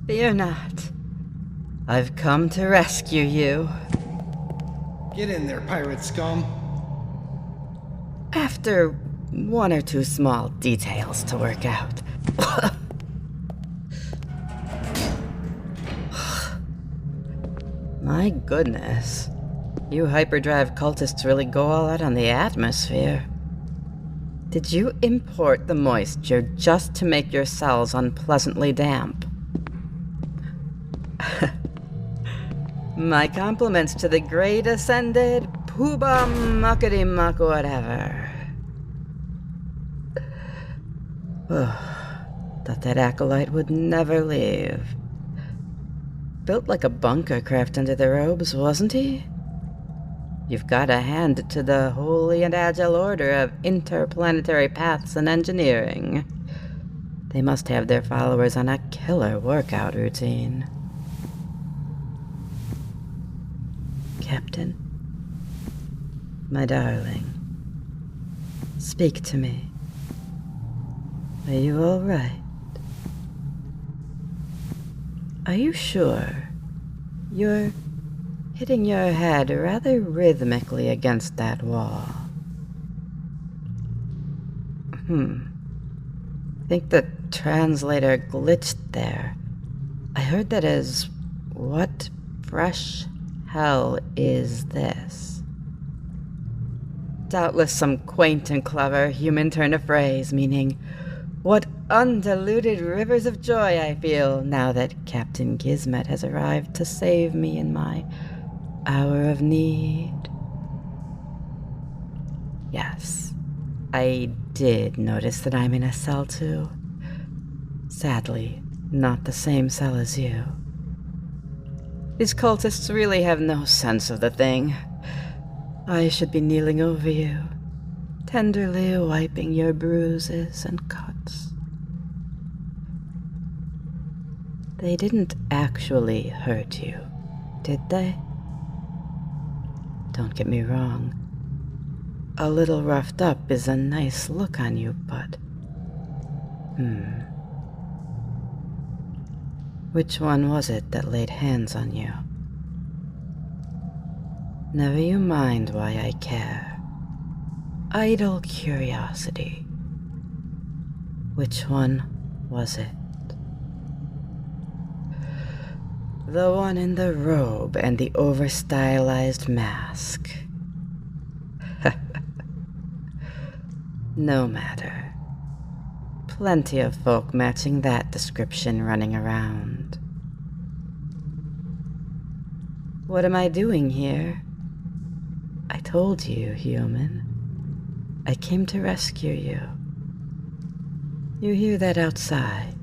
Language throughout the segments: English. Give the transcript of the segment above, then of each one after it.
Fear not. I've come to rescue you. Get in there, pirate scum. After one or two small details to work out. My goodness. You hyperdrive cultists really go all out on the atmosphere. Did you import the moisture just to make your cells unpleasantly damp? My compliments to the great ascended Pooba Muckety Muck whatever. Thought that acolyte would never leave. Built like a bunker craft under the robes, wasn't he? You've got to hand it to the holy and agile order of interplanetary paths and engineering. They must have their followers on a killer workout routine. Captain, my darling, speak to me. Are you all right? Are you sure? You're hitting your head rather rhythmically against that wall. Think the translator glitched there. I heard that as, what fresh hell is this? Doubtless some quaint and clever human turn of phrase, meaning, what undiluted rivers of joy I feel now that Captain Kismet has arrived to save me in my hour of need. Yes, I did notice that I'm in a cell too. Sadly, not the same cell as you. These cultists really have no sense of the thing. I should be kneeling over you, tenderly wiping your bruises and cuts. They didn't actually hurt you, did they? Don't get me wrong. A little roughed up is a nice look on you, but... Which one was it that laid hands on you? Never you mind why I care. Idle curiosity. Which one was it? The one in the robe and the over-stylized mask. No matter. Plenty of folk matching that description running around. What am I doing here? I told you, human. I came to rescue you. You hear that outside?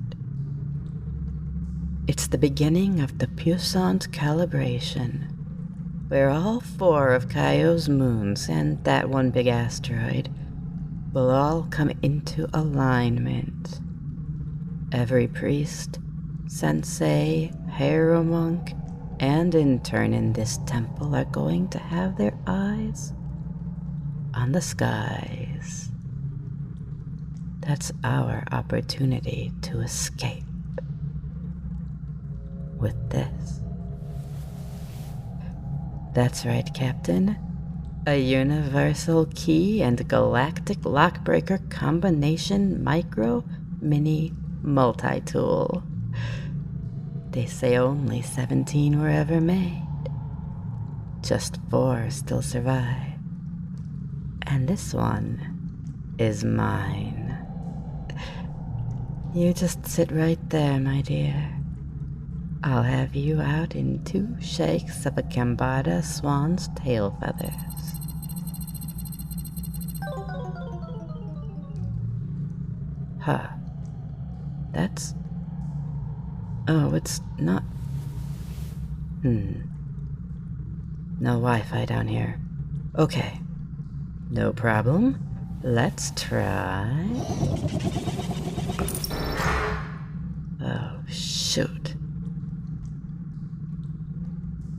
It's the beginning of the puissant calibration, where all 4 of Kaio's moons and that one big asteroid will all come into alignment. Every priest, sensei, hero monk, and intern in this temple are going to have their eyes on the skies. That's our opportunity to escape. With this. That's right, Captain. A universal key and galactic lockbreaker combination micro mini multi-tool. They say only 17 were ever made. Just 4 still survive. And this one is mine. You just sit right there, my dear. I'll have you out in 2 shakes of a Kambada swan's tail feathers. Huh. That's... Oh, it's not... No Wi-Fi down here. Okay. No problem. Let's try... Oh, shoot.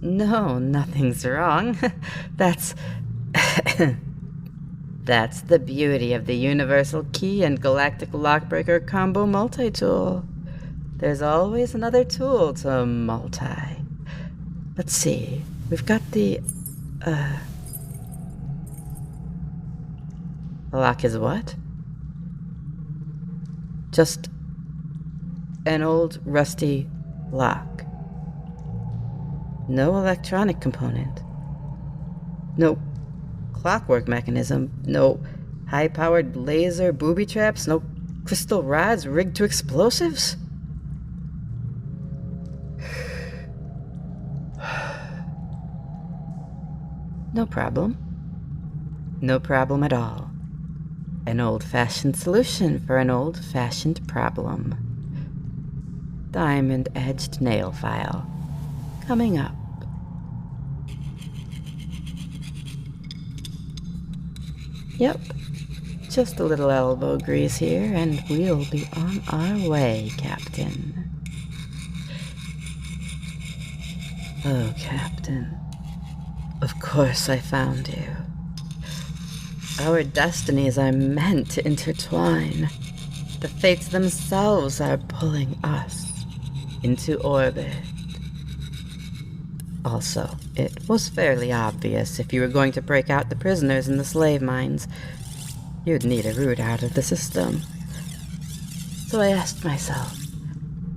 No, nothing's wrong. That's... That's the beauty of the Universal Key and Galactic Lockbreaker Combo Multi-Tool. There's always another tool to multi. Let's see. We've got the lock is what? Just an old rusty lock. No electronic component. No clockwork mechanism. No high-powered laser booby traps. No crystal rods rigged to explosives. No problem. No problem at all. An old-fashioned solution for an old-fashioned problem. Diamond-edged nail file. Coming up. Yep. Just a little elbow grease here, and we'll be on our way, Captain. Oh, Captain. Of course I found you. Our destinies are meant to intertwine. The fates themselves are pulling us into orbit. Also, it was fairly obvious if you were going to break out the prisoners in the slave mines, you'd need a route out of the system. So I asked myself,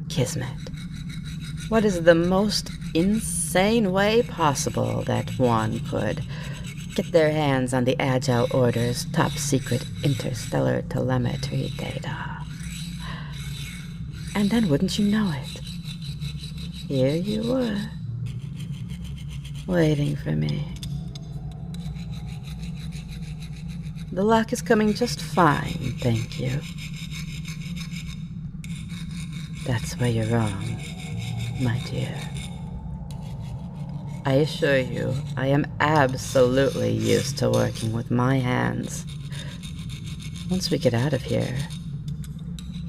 Kismet, what is the most insane way possible that one could get their hands on the Agile Order's top-secret interstellar telemetry data? And then wouldn't you know it, here you were, waiting for me. The lock is coming just fine, thank you. That's where you're wrong, my dear. I assure you, I am absolutely used to working with my hands. Once we get out of here,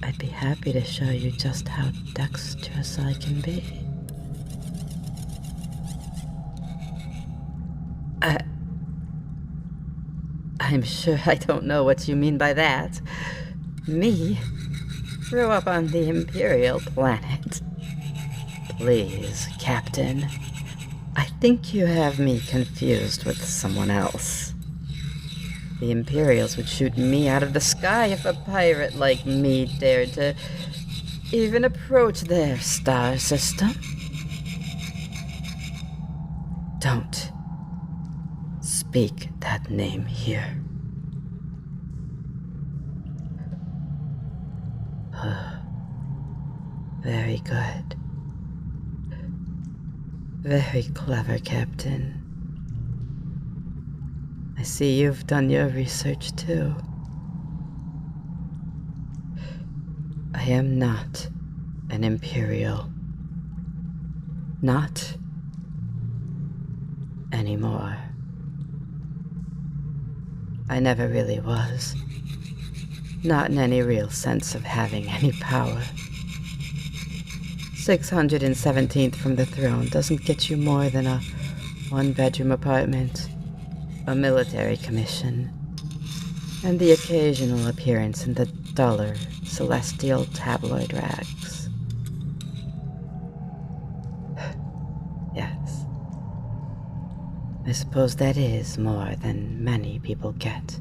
I'd be happy to show you just how dexterous I can be. I'm sure I don't know what you mean by that. Me? Grew up on the Imperial planet. Please, Captain. I think you have me confused with someone else. The Imperials would shoot me out of the sky if a pirate like me dared to even approach their star system. Don't speak that name here. Very good. Very clever, Captain. I see you've done your research too. I am not an Imperial. Not anymore. I never really was. Not in any real sense of having any power. 617th from the throne doesn't get you more than a one-bedroom apartment, a military commission, and the occasional appearance in the duller celestial tabloid rags. Yes. I suppose that is more than many people get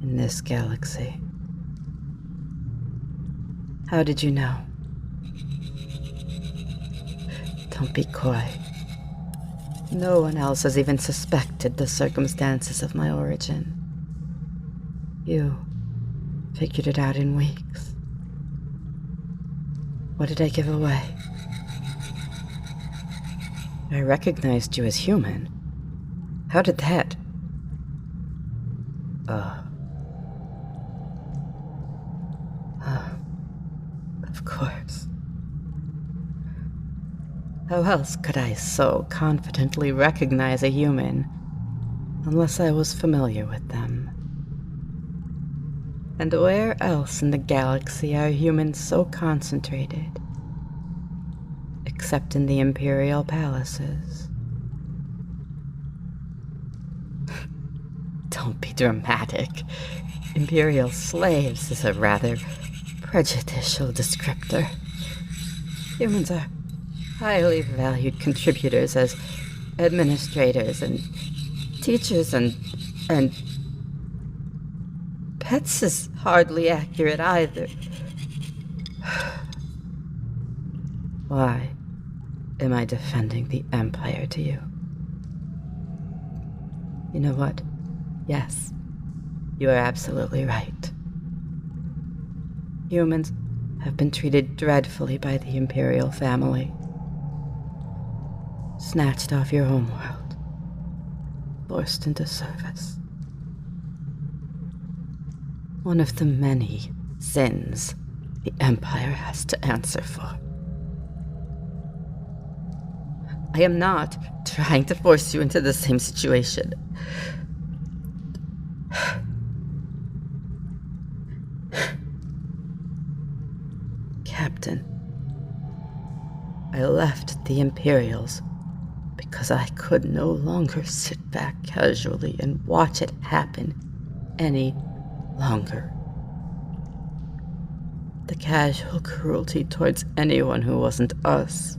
in this galaxy. How did you know? Don't be coy. No one else has even suspected the circumstances of my origin. You figured it out in weeks. What did I give away? I recognized you as human. How did that? Of course. How else could I so confidently recognize a human unless I was familiar with them? And where else in the galaxy are humans so concentrated? Except in the Imperial palaces. Don't be dramatic. Imperial slaves is a rather prejudicial descriptor. Humans are highly valued contributors as administrators and teachers and pets is hardly accurate either. Why am I defending the Empire to you? You know what? Yes, you are absolutely right. Humans have been treated dreadfully by the Imperial family. Snatched off your home world. Forced into service. One of the many sins the Empire has to answer for. I am not trying to force you into the same situation. Captain, I left the Imperials because I could no longer sit back casually and watch it happen any longer. The casual cruelty towards anyone who wasn't us.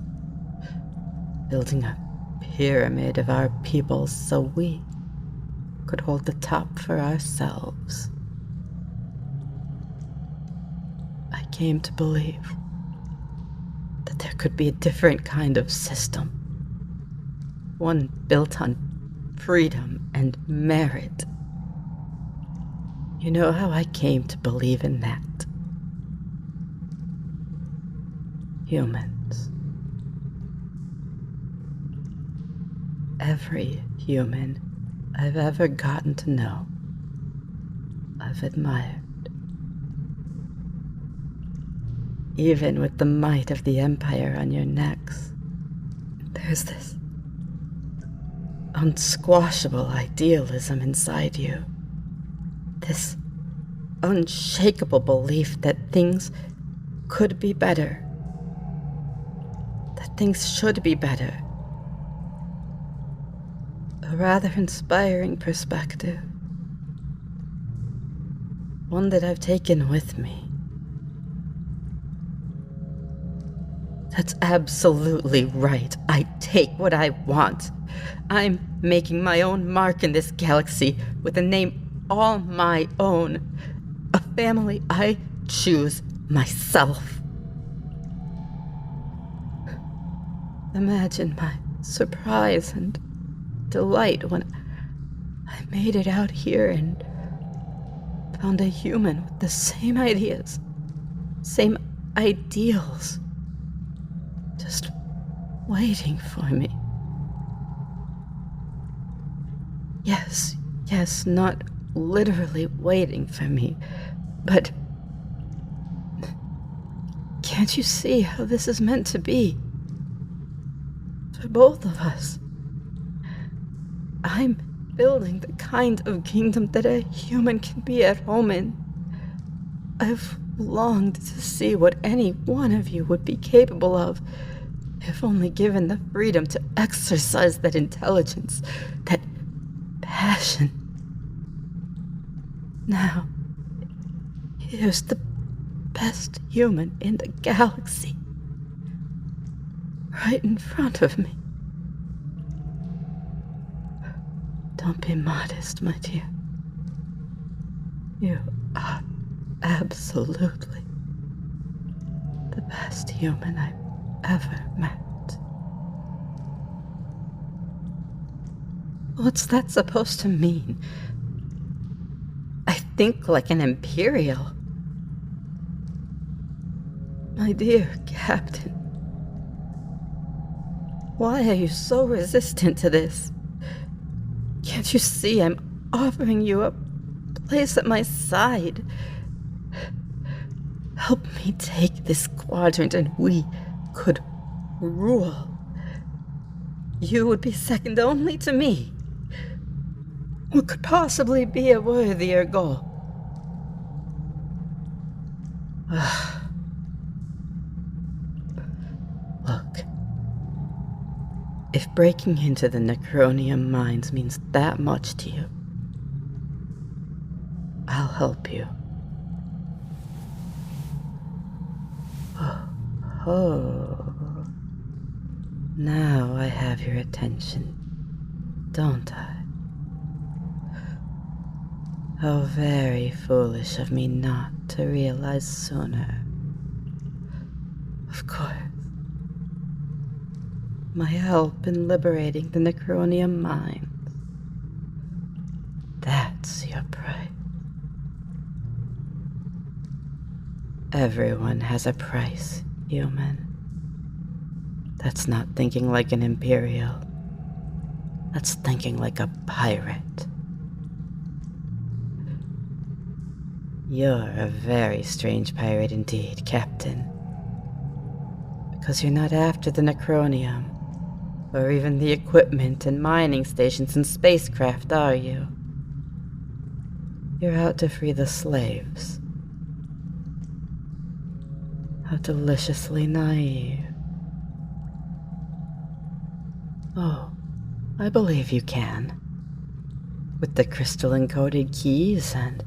Building a pyramid of our people so we could hold the top for ourselves. I came to believe that there could be a different kind of system. One built on freedom and merit. You know how I came to believe in that? Humans. Every human I've ever gotten to know, I've admired. Even with the might of the Empire on your necks, there's this unsquashable idealism inside you. This unshakable belief that things could be better. That things should be better. A rather inspiring perspective. One that I've taken with me. That's absolutely right. I take what I want. I'm making my own mark in this galaxy with a name all my own. A family I choose myself. Imagine my surprise and delight when I made it out here and found a human with the same ideas, same ideals, just waiting for me. Yes, not literally waiting for me, but can't you see how this is meant to be? For both of us. I'm building the kind of kingdom that a human can be at home in. I've longed to see what any one of you would be capable of, if only given the freedom to exercise that intelligence, that passion. Now, here's the best human in the galaxy, right in front of me. Don't be modest, my dear. You are absolutely the best human I've ever met. What's that supposed to mean? I think like an Imperial. My dear Captain, why are you so resistant to this? Can't you see I'm offering you a place at my side? Help me take this quadrant and we could rule. You would be second only to me. What could possibly be a worthier goal? Look. If breaking into the Necronium mines means that much to you, I'll help you. Oh. Now I have your attention, don't I? How very foolish of me not to realize sooner. Of course. My help in liberating the Necronium mines. That's your price. Everyone has a price, human. That's not thinking like an Imperial. That's thinking like a pirate. You're a very strange pirate indeed, Captain. Because you're not after the Necronium, or even the equipment and mining stations and spacecraft, are you? You're out to free the slaves. How deliciously naive. Oh, I believe you can. With the crystal-encoded keys and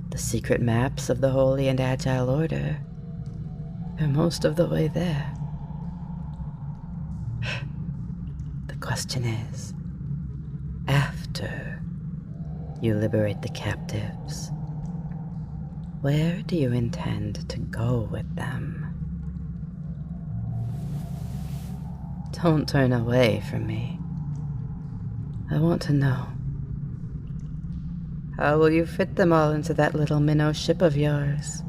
the secret maps of the Holy and Agile Order, you're most of the way there. The question is, after you liberate the captives, where do you intend to go with them? Don't turn away from me. I want to know. How will you fit them all into that little minnow ship of yours?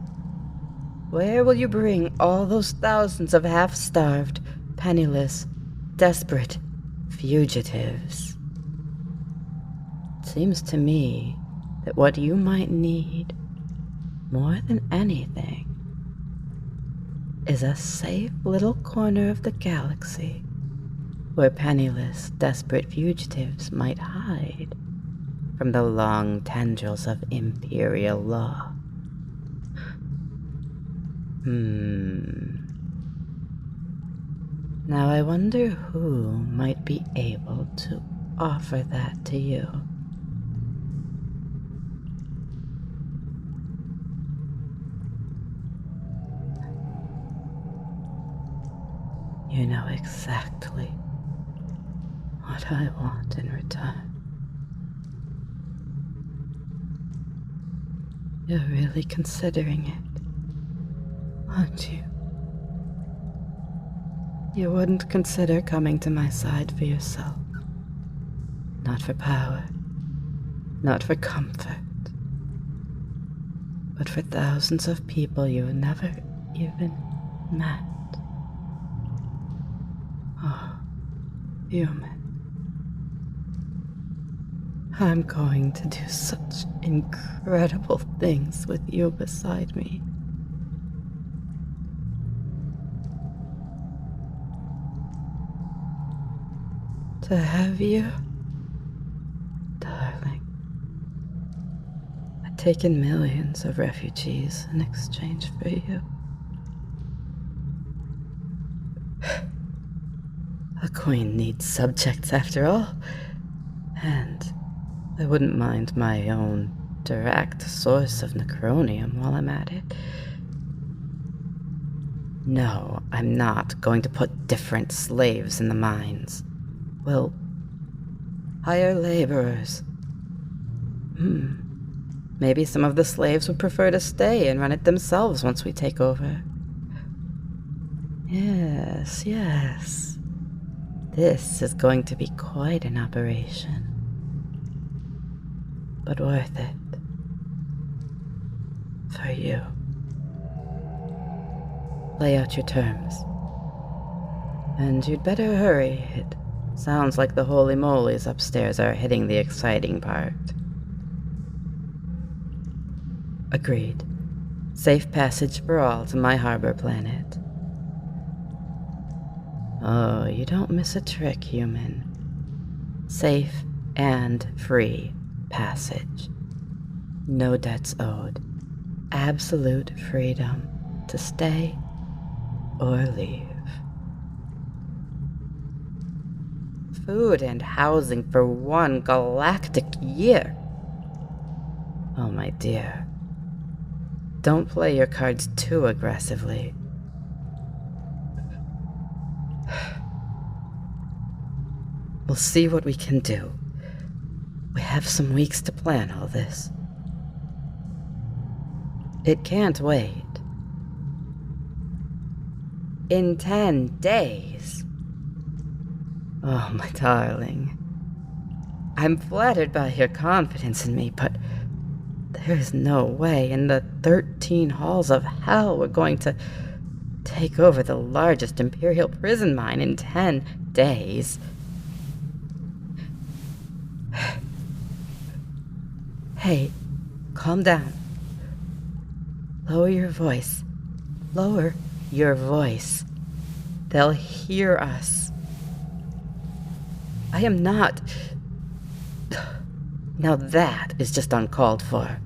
Where will you bring all those thousands of half-starved, penniless, desperate fugitives? It seems to me that what you might need, more than anything, is a safe little corner of the galaxy where penniless, desperate fugitives might hide from the long tendrils of Imperial law. Now I wonder who might be able to offer that to you. You know exactly what I want in return. You're really considering it, aren't you? You wouldn't consider coming to my side for yourself. Not for power, not for comfort, but for thousands of people you never even met. Oh, human. I'm going to do such incredible things with you beside me. To have you, darling. I'd taken millions of refugees in exchange for you. A queen needs subjects after all, and I wouldn't mind my own direct source of necronium while I'm at it. No, I'm not going to put different slaves in the mines. We'll hire laborers. Maybe some of the slaves would prefer to stay and run it themselves once we take over. Yes. This is going to be quite an operation. But worth it. For you. Lay out your terms. And you'd better hurry. It sounds like the holy molies upstairs are hitting the exciting part. Agreed. Safe passage for all to my harbor planet. Oh, you don't miss a trick, human. Safe and free passage. No debts owed. Absolute freedom to stay or leave. Food and housing for 1 galactic year. Oh, my dear. Don't play your cards too aggressively. We'll see what we can do. We have some weeks to plan all this. It can't wait. In 10 days. Oh, my darling. I'm flattered by your confidence in me, but there is no way in the 13 halls of hell we're going to take over the largest Imperial prison mine in 10 days. Hey, calm down. Lower your voice. Lower your voice. They'll hear us. I am not... Now that is just uncalled for.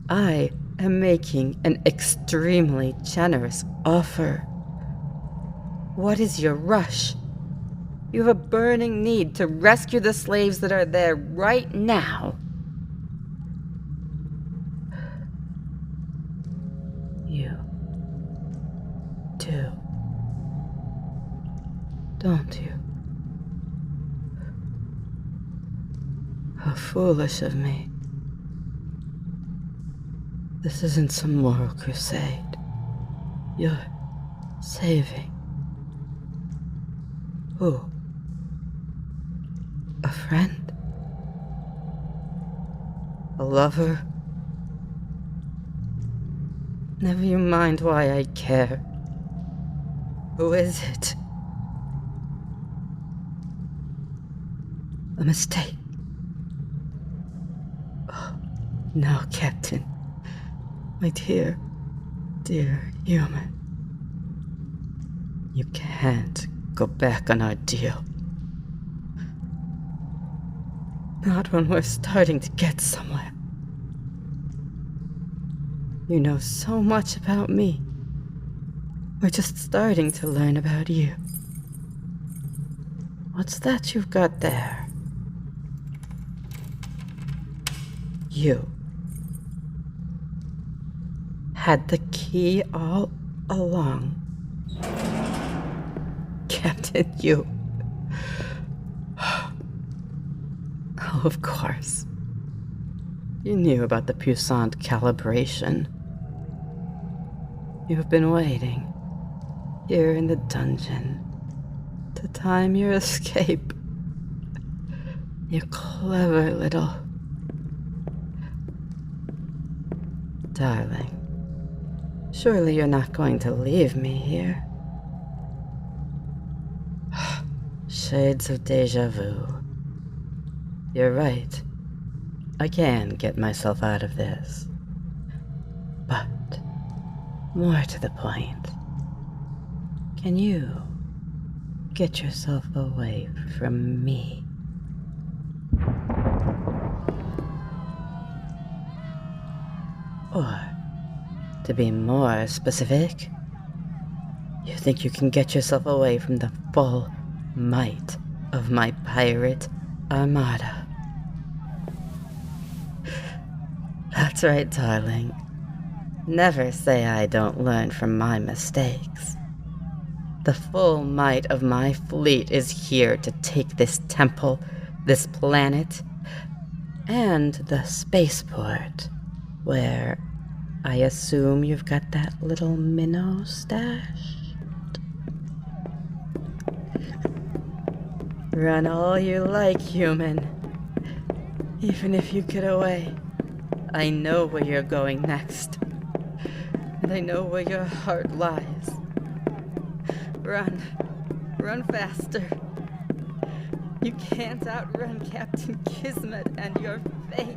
I am making an extremely generous offer. What is your rush? You have a burning need to rescue the slaves that are there right now. You do, don't you? How foolish of me. This isn't some moral crusade. You're saving. Who? A friend? A lover? Never you mind why I care. Who is it? A mistake. Oh, no, Captain. My dear, dear human. You can't go back on our deal. Not when we're starting to get somewhere. You know so much about me. We're just starting to learn about you. What's that you've got there? You had the key all along. Captain, you. Oh, of course. You knew about the puissant calibration. You've been waiting, here in the dungeon, to time your escape. You clever little... Darling, surely you're not going to leave me here. Shades of déjà vu. You're right. I can get myself out of this. But, more to the point, can you get yourself away from me? Or, to be more specific, you think you can get yourself away from the full might of my pirate armada? That's right, darling. Never say I don't learn from my mistakes. The full might of my fleet is here to take this temple, this planet, and the spaceport, where I assume you've got that little minnow stashed. Run all you like, human. Even if you get away, I know where you're going next. And I know where your heart lies. Run. Run faster. You can't outrun Captain Kismet and your fate.